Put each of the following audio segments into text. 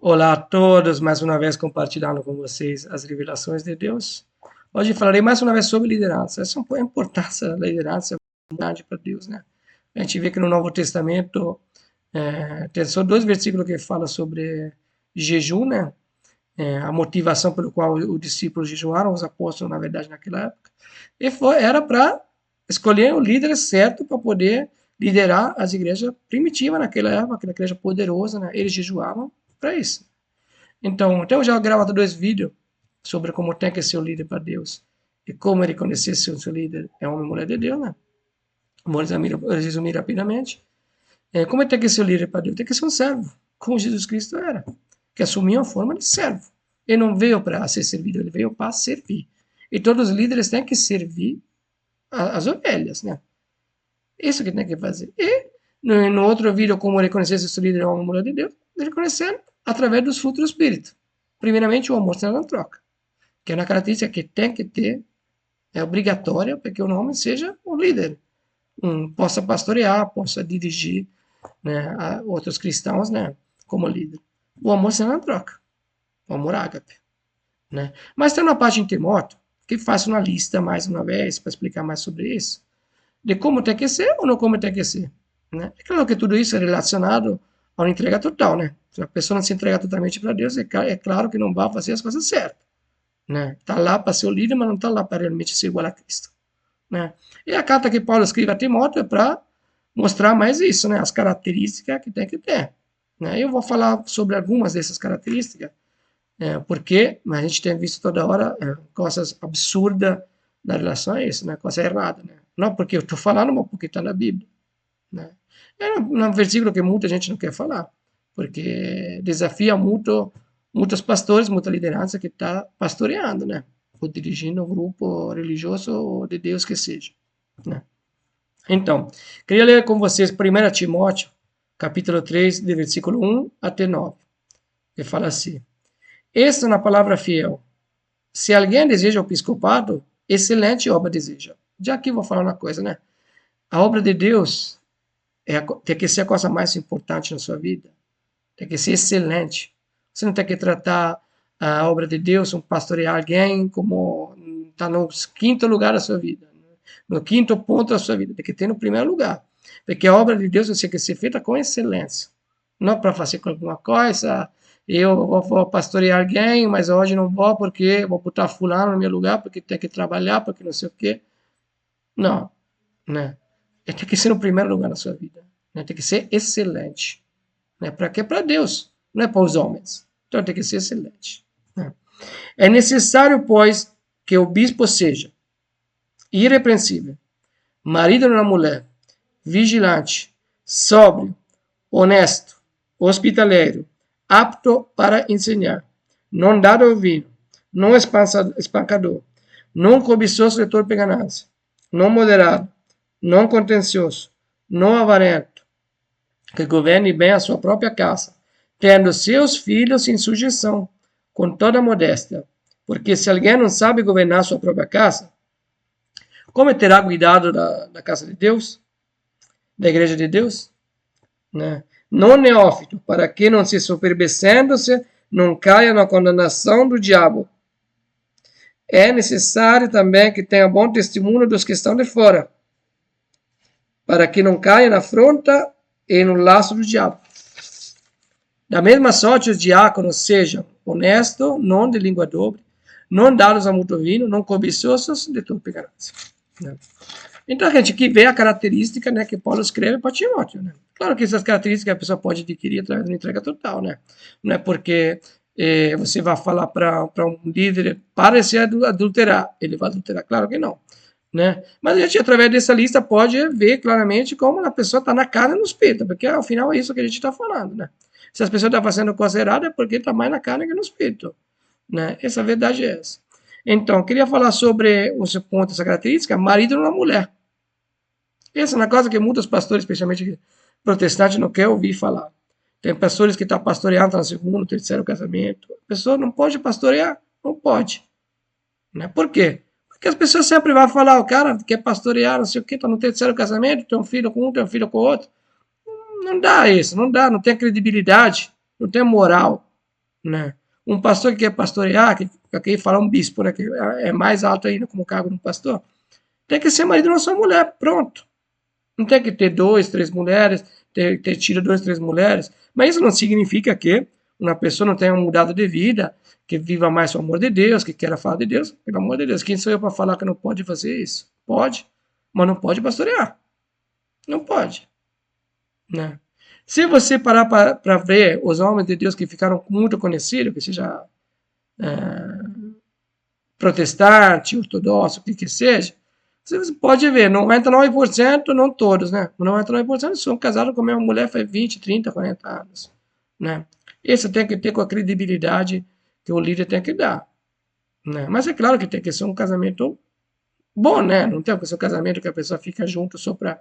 Olá a todos, mais uma vez compartilhando com vocês as revelações de Deus. Hoje falarei mais uma vez sobre liderança. Essa é a importância da liderança grande para Deus, né? A gente vê que no Novo Testamento tem só dois versículos que falam sobre jejum, né? A motivação pelo qual os discípulos jejuaram, os apóstolos, na verdade, naquela época. Era para escolher o líder certo para poder liderar as igrejas primitivas naquela época, aquela igreja poderosa, né? Eles jejuavam para isso. Então, eu já gravado dois vídeos sobre como tem que ser o líder para Deus e como ele conhecer se o seu líder é homem ou mulher de Deus, né? Vou resumir rapidamente. Como tem que ser o líder para Deus? Tem que ser um servo, como Jesus Cristo era, que assumiu a forma de servo. Ele não veio para ser servido, ele veio para servir. E todos os líderes têm que servir as ovelhas, né? Isso que tem que fazer. E no outro vídeo, como reconhecer se o seu líder é homem ou mulher de Deus, reconhecendo através dos frutos do Espírito. Primeiramente, o amor sendo na troca, que é uma característica que tem que ter, é obrigatória para que o homem seja o líder, possa pastorear, possa dirigir, né, a outros cristãos, né, como líder. O amor sendo na troca, o amor ágape, né. Mas tem uma parte em Timóteo que faz uma lista mais uma vez para explicar mais sobre isso, de como tem que ser ou não como tem que ser, né. É claro que tudo isso é relacionado a uma entrega total, né. Se a pessoa não se entrega totalmente para Deus, é claro que não vai fazer as coisas certas, né? Está lá para ser o líder, mas não está lá para realmente ser igual a Cristo, né? E a carta que Paulo escreve a Timóteo é para mostrar mais isso, né? As características que tem que ter, né? Eu vou falar sobre algumas dessas características, porque a gente tem visto toda hora coisas absurdas na relação a isso, né? Coisa errada, né? Não porque eu estou falando, mas porque está na Bíblia, né? É um versículo que muita gente não quer falar, porque desafia muitos pastores, muita liderança que está pastoreando, né? Ou dirigindo um grupo religioso ou de Deus que seja, né? Então, queria ler com vocês 1 Timóteo, capítulo 3, de versículo 1 até 9, que fala assim: esta é uma palavra fiel. Se alguém deseja o episcopado, excelente obra deseja. Já aqui vou falar uma coisa, né? A obra de Deus tem que ser a coisa mais importante na sua vida. Tem que ser excelente. Você não tem que tratar a obra de Deus, pastorear alguém como está no quinto lugar da sua vida, no quinto ponto da sua vida. Tem que ter no primeiro lugar. Porque a obra de Deus tem que ser feita com excelência. Não para fazer alguma coisa, eu vou pastorear alguém, mas hoje não vou porque vou botar fulano no meu lugar, porque tem que trabalhar, porque não sei o quê. Não, né? Tem que ser no primeiro lugar na sua vida. Né? Tem que ser excelente. Né? Para quê? Para Deus, não é para os homens. Então tem que ser excelente. Né? É necessário, pois, que o bispo seja irrepreensível, marido de uma mulher, vigilante, sóbrio, honesto, hospitaleiro, apto para ensinar, não dado ao vinho, não espancador, não cobiçoso de torpe ganância, não moderado, não contencioso, não avarento, que governe bem a sua própria casa, tendo seus filhos em sujeição, com toda modéstia. Porque se alguém não sabe governar sua própria casa, como terá cuidado da casa de Deus, da igreja de Deus? Né? Não neófito, para que não se soberbecendo-se, não caia na condenação do diabo. É necessário também que tenha bom testemunho dos que estão de fora, para que não caia na afronta e no laço do diabo. Da mesma sorte, os diáconos sejam honestos, não de língua dobre, não dados a muito vinho, não cobiçosos de torpe ganância. Né? Então, a gente aqui vê a característica, né, que Paulo escreve para Timóteo. Né? Claro que essas características a pessoa pode adquirir através de uma entrega total. Né? Não é porque você vai falar para um líder para se adulterar, ele vai adulterar. Claro que não. Né? Mas a gente, através dessa lista, pode ver claramente como a pessoa está na carne e no espírito, porque ao final é isso que a gente está falando. Né? Se as pessoas estão fazendo coisa errada é porque está mais na carne que no espírito. Né? Essa verdade é essa. Então, queria falar sobre esse ponto, essa característica, marido na mulher. Essa é uma coisa que muitos pastores, especialmente protestantes, não querem ouvir falar. Tem pastores que estão pastoreando no segundo, terceiro casamento. A pessoa não pode pastorear? Não pode. Né? Por quê? Porque as pessoas sempre vão falar, o cara quer pastorear, não sei o quê, está no terceiro casamento, tem um filho com um, tem um filho com o outro. Não dá isso, não dá, não tem credibilidade, não tem moral. né? Um pastor que quer pastorear, que aqui fala um bispo, né, que é mais alto ainda como cargo de um pastor, tem que ser marido de uma só mulher, pronto. Não tem que ter dois, três mulheres, ter tido duas, três mulheres, mas isso não significa que uma pessoa não tenha mudado de vida, que viva mais o amor de Deus, que queira falar de Deus, pelo amor de Deus. Quem sou eu para falar que não pode fazer isso? Pode, mas não pode pastorear. Não pode, né? Se você parar para ver os homens de Deus que ficaram muito conhecidos, que seja protestante, ortodoxo, o que seja, você pode ver, 99%, não todos, né? 99% são casados com a mesma mulher faz 20, 30, 40 anos, né? Isso tem que ter com a credibilidade que o líder tem que dar, né? Mas é claro que tem que ser um casamento bom, né? Não tem que ser um casamento que a pessoa fica junto só para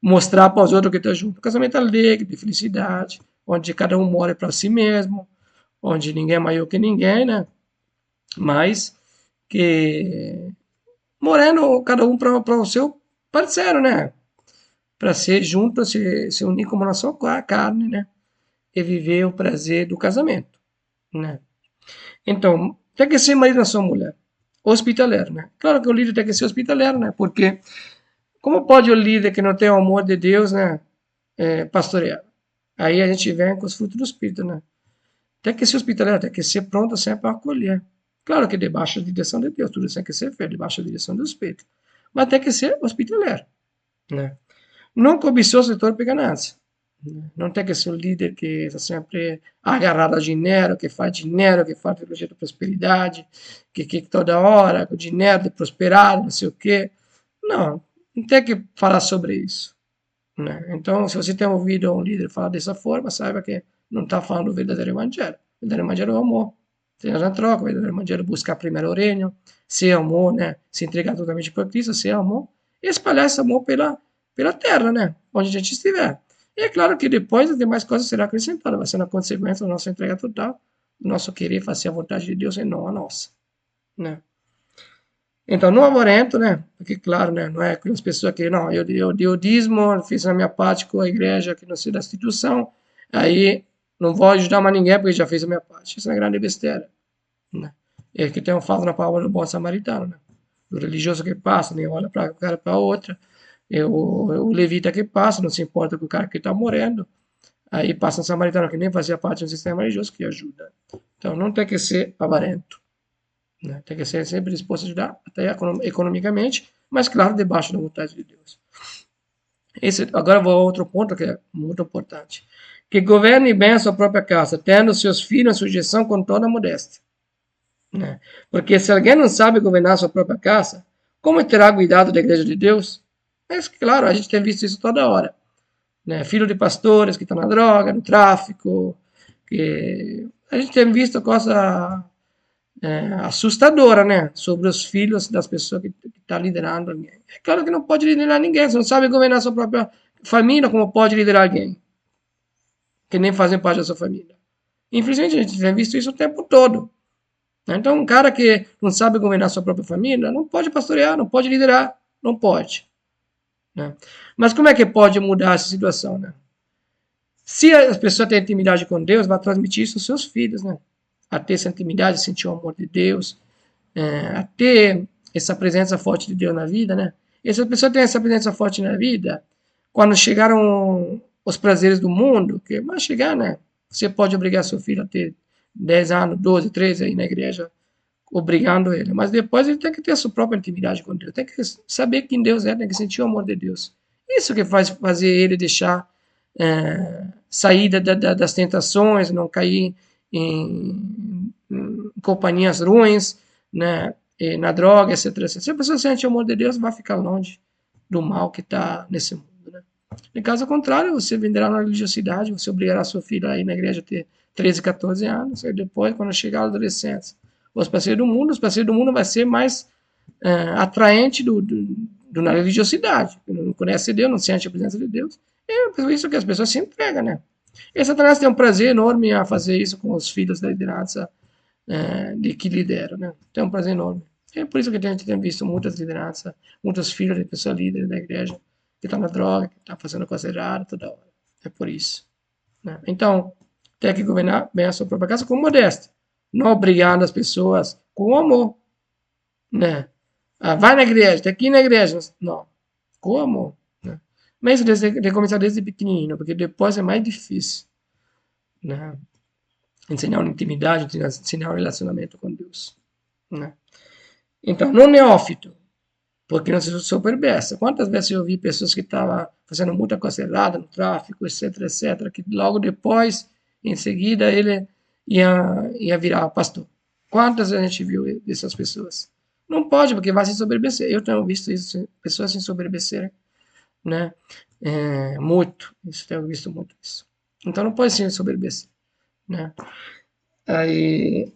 mostrar para os outros que está junto. Um casamento alegre, de felicidade, onde cada um mora para si mesmo, onde ninguém é maior que ninguém, né? Mas que morando cada um para o seu parceiro, né? Para ser junto, se unir como uma só carne, né? E viver o prazer do casamento, né? Então, tem que ser marido da sua mulher. Hospitaleiro, né? Claro que o líder tem que ser hospitaleiro, né? Porque como pode o líder que não tem o amor de Deus, né? Pastorear? Aí a gente vem com os frutos do Espírito, né? Tem que ser hospitaleiro, tem que ser pronto sempre para acolher. Claro que debaixo da direção de Deus, tudo isso tem que ser feito debaixo da direção do Espírito. Mas tem que ser hospitaleiro, né? Não cobiçoso de torpe ganância. Não tem que ser o líder que está sempre agarrado a dinheiro, que faz dinheiro, que faz teologia da prosperidade, que toda hora, com dinheiro de prosperar, não sei o quê. Não, não tem que falar sobre isso, né? Então, se você tem ouvido um líder falar dessa forma, saiba que não está falando do verdadeiro evangelho. O verdadeiro evangelho é o amor. Tem a troca, o verdadeiro evangelho é buscar primeiro o reino, ser amor, né? Se entregar totalmente para Cristo, ser amor, e espalhar esse amor pela terra, né? Onde a gente estiver. E é claro que depois as demais coisas serão acrescentadas, vai ser na consequência da nossa entrega total, do nosso querer fazer a vontade de Deus e não a nossa, né? Então, não avarento, né? Porque, claro, né? Não é aquelas pessoas que, não, eu dei o dízimo, fiz a minha parte com a igreja, que não sei da instituição, aí não vou ajudar mais ninguém porque já fiz a minha parte. Isso é uma grande besteira, né? É que tem um falo na palavra do bom samaritano, né? O religioso que passa, nem olha para o cara para outra, o levita que passa, não se importa com o cara que está morrendo, aí passa um samaritano que nem fazia parte do sistema religioso que ajuda. Então, não tem que ser avarento, né? Tem que ser sempre disposto a ajudar, até economicamente, mas claro, debaixo da vontade de Deus. Agora vou a outro ponto que é muito importante. Que governe bem a sua própria casa, tendo seus filhos em sujeição com toda a modéstia, né? Porque se alguém não sabe governar a sua própria casa, como terá cuidado da igreja de Deus? Mas, claro, a gente tem visto isso toda hora, né? Filho de pastores que estão na droga, no tráfico, que a gente tem visto coisa assustadora, né? Sobre os filhos das pessoas que estão liderando alguém. É claro que não pode liderar ninguém, você não sabe governar a sua própria família, como pode liderar alguém que nem fazem parte da sua família? Infelizmente, a gente tem visto isso o tempo todo, né? Então, um cara que não sabe governar a sua própria família não pode pastorear, não pode liderar, não pode, né? Mas como é que pode mudar essa situação, né? Se a pessoa tem intimidade com Deus, vai transmitir isso aos seus filhos, né? A ter essa intimidade, sentir o amor de Deus, a ter essa presença forte de Deus na vida, né? E se a pessoa tem essa presença forte na vida, quando chegaram os prazeres do mundo, que vai chegar, né? Você pode obrigar seu filho a ter 10 anos, 12, 13 aí na igreja, obrigando ele. Mas depois ele tem que ter a sua própria intimidade com Deus. Tem que saber quem Deus é, tem que sentir o amor de Deus. Isso que faz fazer ele deixar sair das tentações, não cair em companhias ruins, né? E na droga, etc, etc. Se a pessoa sente o amor de Deus, vai ficar longe do mal que está nesse mundo, né? Em caso contrário, você venderá na religiosidade, você obrigará seu filho a ir na igreja a ter 13, 14 anos, e depois, quando chegar a adolescência, os parceiros do mundo vai ser mais atraente na religiosidade. Não conhece Deus, não sente a presença de Deus. É por isso que as pessoas se entregam, né? E Satanás tem um prazer enorme a fazer isso com os filhos da liderança de que lideram, né? Tem um prazer enorme. É por isso que a gente tem visto muitas lideranças, muitos filhos de pessoas líderes da igreja que estão na droga, que estão fazendo coisa errada toda hora. É por isso, né? Então, tem que governar bem a sua própria casa com modéstia, não obrigando as pessoas com amor, né? Ah, vai na igreja, tem que ir na igreja. Não, com amor, né? Mas isso tem que começar desde pequenininho, porque depois é mais difícil, né? Ensinar uma intimidade, ensinar um relacionamento com Deus, né? Então, no neófito, porque não se soberbece. Quantas vezes eu vi pessoas que estavam fazendo muita coisa errada no tráfico, etc, etc, que logo depois, em seguida, ele ia virar pastor. Quantas vezes a gente viu dessas pessoas? Não pode, porque vai se soberbecer. Eu tenho visto isso, pessoas se soberbecerem, né? Muito. Isso, tenho visto muito isso. Então não pode se soberbecer, né? Aí,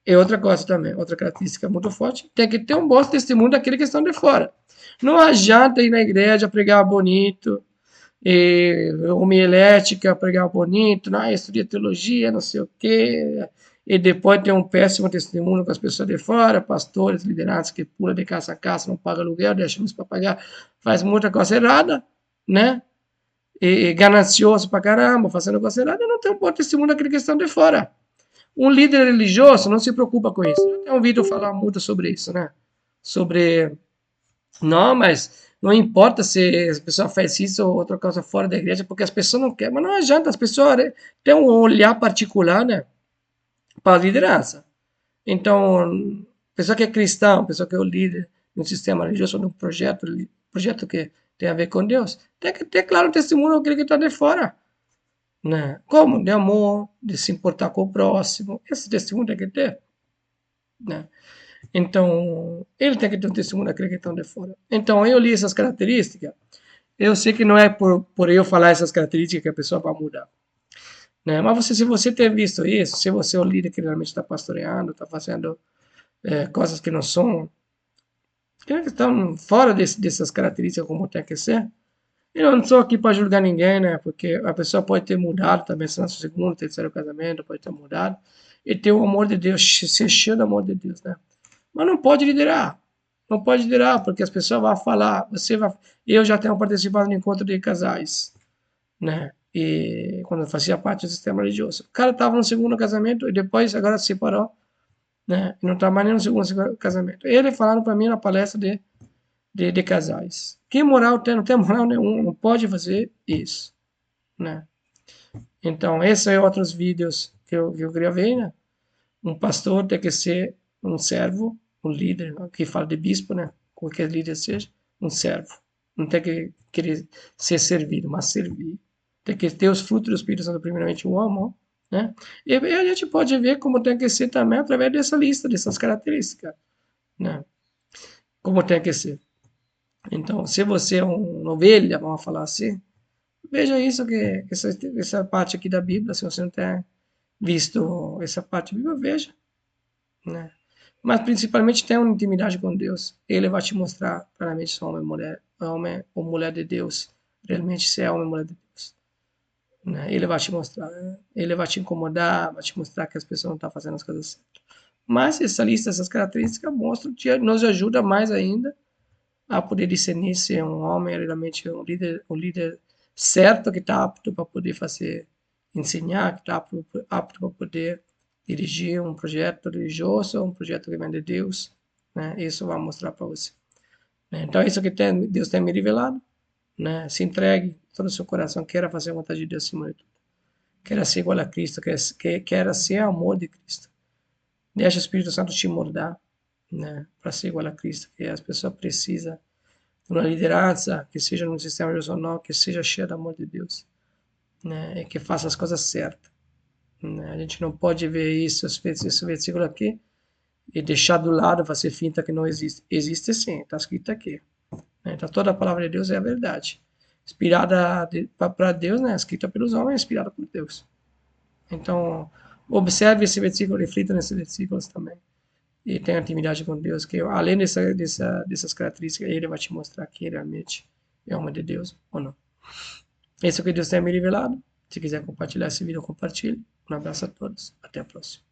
e outra coisa também, outra característica muito forte, tem que ter um bom testemunho daquele que estão de fora. Não adianta ir na igreja pregar bonito, homilética, pregar bonito, não, estudei teologia, não sei o quê, e depois tem um péssimo testemunho com as pessoas de fora, pastores, lideranças que pulam de casa a casa, não pagam aluguel, deixam isso para pagar, faz muita coisa errada, né? E ganancioso para caramba, fazendo coisa errada, não tem um bom testemunho daquele que estão de fora. Um líder religioso não se preocupa com isso. Eu tenho ouvido falar muito sobre isso, né? Sobre, não, mas não importa se a pessoa faz isso ou outra coisa fora da igreja, porque as pessoas não querem. Mas não adianta, as pessoas têm um olhar particular, né? Para a liderança. Então, pessoa que é cristão, pessoa que é o líder de um sistema religioso, de um projeto que tem a ver com Deus, tem que ter, claro, um testemunho daquele que está de fora, né? Como? De amor, de se importar com o próximo. Esse testemunho tem que ter, né? Então, ele tem que ter um testemunho daquele que está de fora. Então, eu li essas características. Eu sei que não é por eu falar essas características que a pessoa vai mudar, né? Mas se você ter visto isso, se você é o líder que realmente está pastoreando, está fazendo coisas que não são, que estão fora dessas características como tem que ser, eu não estou aqui para julgar ninguém, né? Porque a pessoa pode ter mudado, também se no segundo, terceiro casamento, pode ter mudado, e ter o amor de Deus, ser cheio do amor de Deus, né? Mas não pode liderar. Não pode liderar, porque as pessoas vão falar, você vai. Eu já tenho participado no encontro de casais, né? E quando eu fazia parte do sistema religioso. O cara estava no segundo casamento e depois agora se separou, né? E não está mais nem no segundo casamento. Ele falando para mim na palestra de casais. Que moral tem? Não tem moral nenhuma, não pode fazer isso, né? Então, esses são outros vídeos que eu gravei, né? Um pastor tem que ser um servo, um líder, que fala de bispo, né? Qualquer líder seja, um servo. Não tem que querer ser servido, mas servir. Tem que ter os frutos do Espírito Santo, primeiramente o amor, né? E a gente pode ver como tem que ser também através dessa lista, dessas características, né? Como tem que ser. Então, se você é uma ovelha, vamos falar assim, veja isso, que essa parte aqui da Bíblia, se você não tem visto essa parte da Bíblia, veja, né? Mas principalmente tenha uma intimidade com Deus. Ele vai te mostrar claramente se é homem ou mulher de Deus, realmente se é homem ou mulher de Deus, né? Ele vai te mostrar, né? Ele vai te incomodar, vai te mostrar que as pessoas não estão fazendo as coisas certas. Mas essa lista, essas características mostram que nos ajuda mais ainda a poder discernir se é um homem realmente um líder certo que está apto para poder fazer, ensinar, que está apto para poder dirigir um projeto religioso, um projeto que vem de Deus, né? Isso vai mostrar para você, né? Então, isso que Deus tem me revelado, né? Se entregue todo o seu coração, queira fazer a vontade de Deus acima de tudo. Queira ser igual a Cristo, queira ser amor de Cristo. Deixa o Espírito Santo te moldar, né? Para ser igual a Cristo, que as pessoas precisam uma liderança que seja no sistema regional, que seja cheia do amor de Deus, né? E que faça as coisas certas, né? A gente não pode ver esse versículo aqui e deixar do lado, fazer finta que não existe. Existe sim, está escrito aqui, né? Então toda a palavra de Deus é a verdade. Inspirada para Deus, né? Escrita pelos homens, inspirada por Deus. Então, observe esse versículo, reflita nesses versículos também. E tenha intimidade com Deus, que além dessas características, Ele vai te mostrar que realmente é homem de Deus ou não. Esse é o que Deus tem me revelado. Se quiser compartilhar esse vídeo, compartilhe. Um abraço a todos. Até a próxima.